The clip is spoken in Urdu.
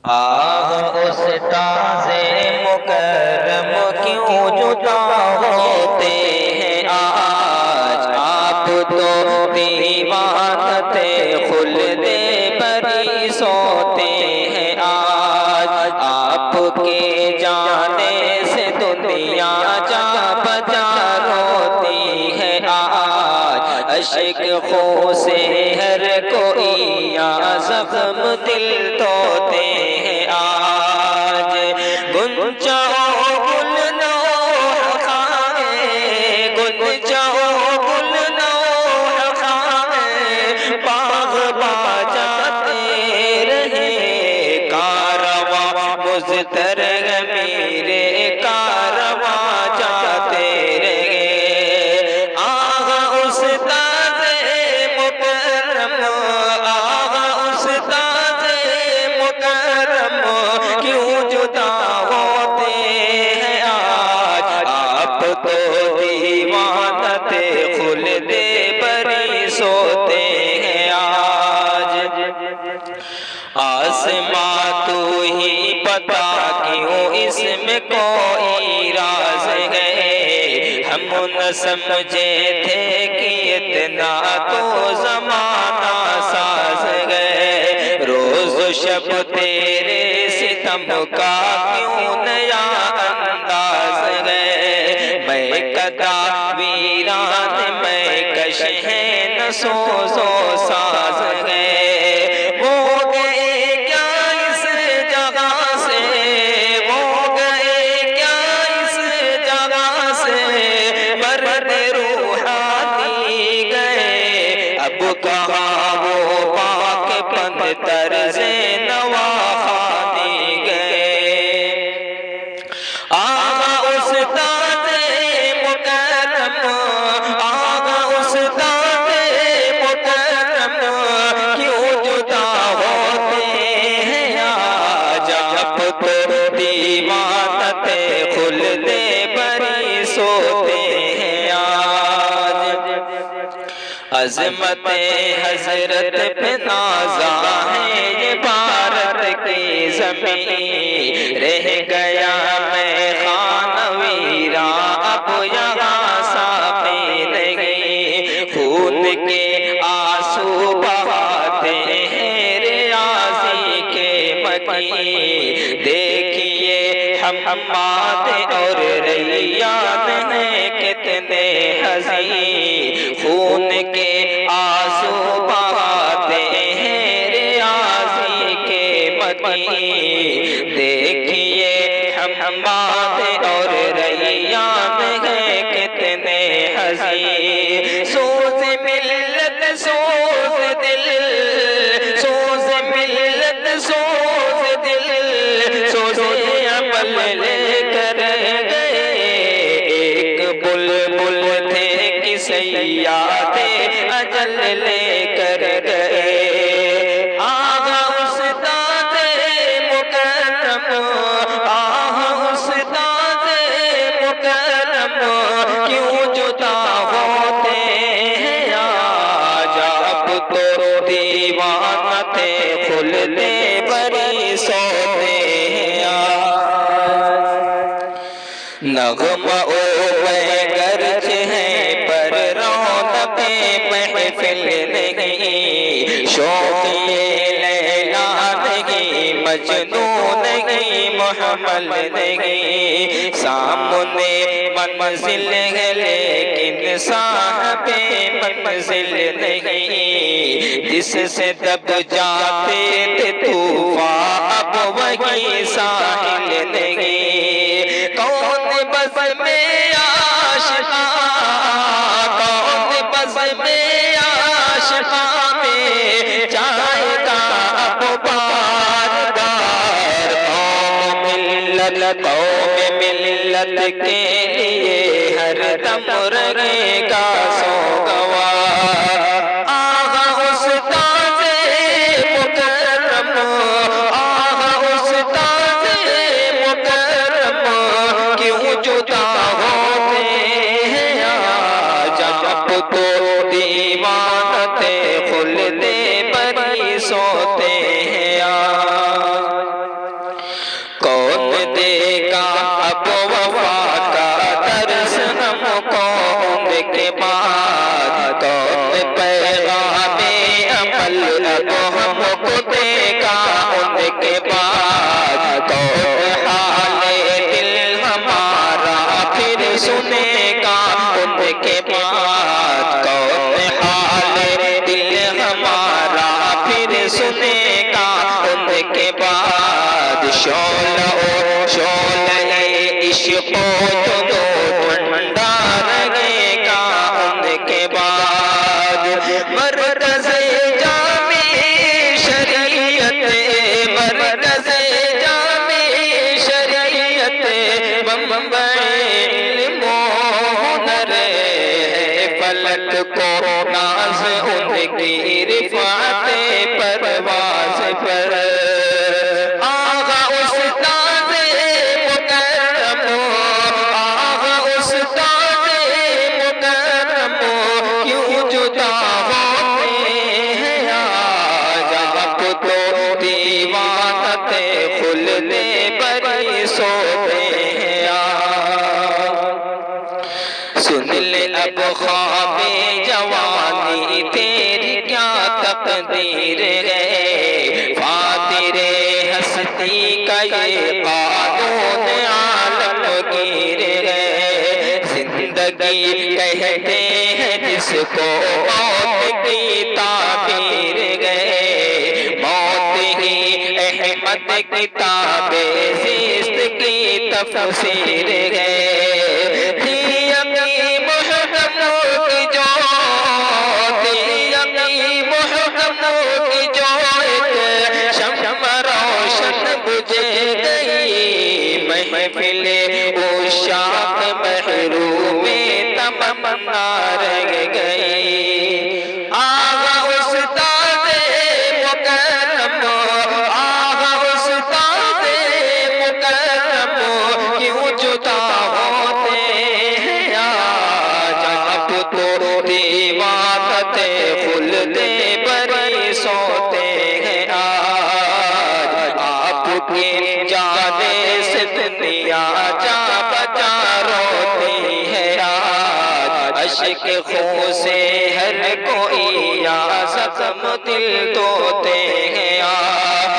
آہ استاذ مکرم کیوں جدا ہوتے ہیں آج، آپ تو دیوانت خلد بری سوتے ہیں آج، آپ کے جانے سے دنیا جا بجا روتی ہے آج، اشک خوں سے ہر کوئی یا زخم دل دھوتے ہیں آج، گنجا گل نو خائے، گنجا گل نو خائے، باغ باجاتے رہے، کارواں مضطر میرے کارواں جاتے رہے، آغا استاد مکرم، آغا استاد مکرم کیوں جدا ہوتے ہیں آج، آپ تو دیوانت خلد بری سوتے ہیں آج، آسماں تو ہی پتا کیوں اس میں کوئی راز ہے، ہم نہ سمجھے تھے کہ اتنا تو زمانہ ساز ہے، روز و شب تیرے ستم کا کیوں نیا انداز ہے، میں کدا ویران میں کش ہے نہ سوز و ساز ہے، وہ گئے کیا اس جگہ سے، وہ گئے کیا اس جگہ سے، مرد روحانی گئے، اب کہاں وہ پاک پند طرز نواخانی گئے، آغا استاد مکرم، آغا استاد مکرم کیوں جدا ہوتے ہیں آج، آپ تو دیوانت خلد بری سوتے ہیں آج، عظمت حضرت پہ نازا ہے یہ بھارت کی زمین، رہ گیا میں خان ویراں اب یہاں ساقی نہیں، خون کے آنسو بہاتے ہیں ریاضی کے مکین، دیکھیے حماد اور ریان ہیں کتنے حزین، خون کے آنسو بہاتے ہیں ریاضی کے مکین، دیکھیے حماد اور ریان ہیں کتنے حزین، سوز ملت سوز دل، سوز ملت سوز دل، سوز عمل لے کر گئے، ایک بلبل تھے کہ صیاد اجل لے کر گئے، آغا استاد مکرم، آغا استاد مکرم کیوں جدا ہوتے ہیں آج، آپ تو دیوانت خلد بری سوتے ہیں آج، نغمہ گرج ہے پر رونق محفل نہیں، شوقی لیلا نہیں، مجنون نہیں، محمل نہیں، سامنے منزل ہے لیکن صاحب منزل نہیں، جس سے دب جاتے تھے طوفان اب وہی ساحل نہیں، کون بز میں عاشقاں، کون بز میں عاشقاں میں جائے گا اب باردار، قوم ملت کے لیے ہر دم رہے گا سوگوار، آغا استاد مکرم، آغا استاد مکرم کیوں جدا ہوتے ہیں آج، آپ تو دیوانت خلد بری سوتے ہیں آج، شعلہ عشق تو ٹھنڈا رہے گا ان کے بعد مرکز جامع شریعت مرکز جامع شریعت منبع علم و ہنر ہے فلک کو ناز ان کی رفعت پرواز پر آغا استاد مکرم آغا استاد مکرم کیوں جدا ہوتے ہیں آج آپ تو دیوانت خلد بری سوتے ہیں آج سن لے اب خواب جوانی تیری کیا تقدیر ہے فاتر ہستی کا یہ قانون عالمگیر ہے زندگی کہتے ہیں جس کو موت کی تعبیر ہے موت ہی احمد کتاب زیست کی تفسیر ہے محفل عشاق محروم تمنا رہ گئی آغا استاد مکرم آغا استاد مکرم کیوں جدا ہوتے ہیں آج آپ تو دیوانت خلد بری سوتے ہیں آج آپ کی جانے سے دنیا جا بجا روتی ہے آج عشق خون سے ہر کوئی یا زخم دل دھوتے ہیں آج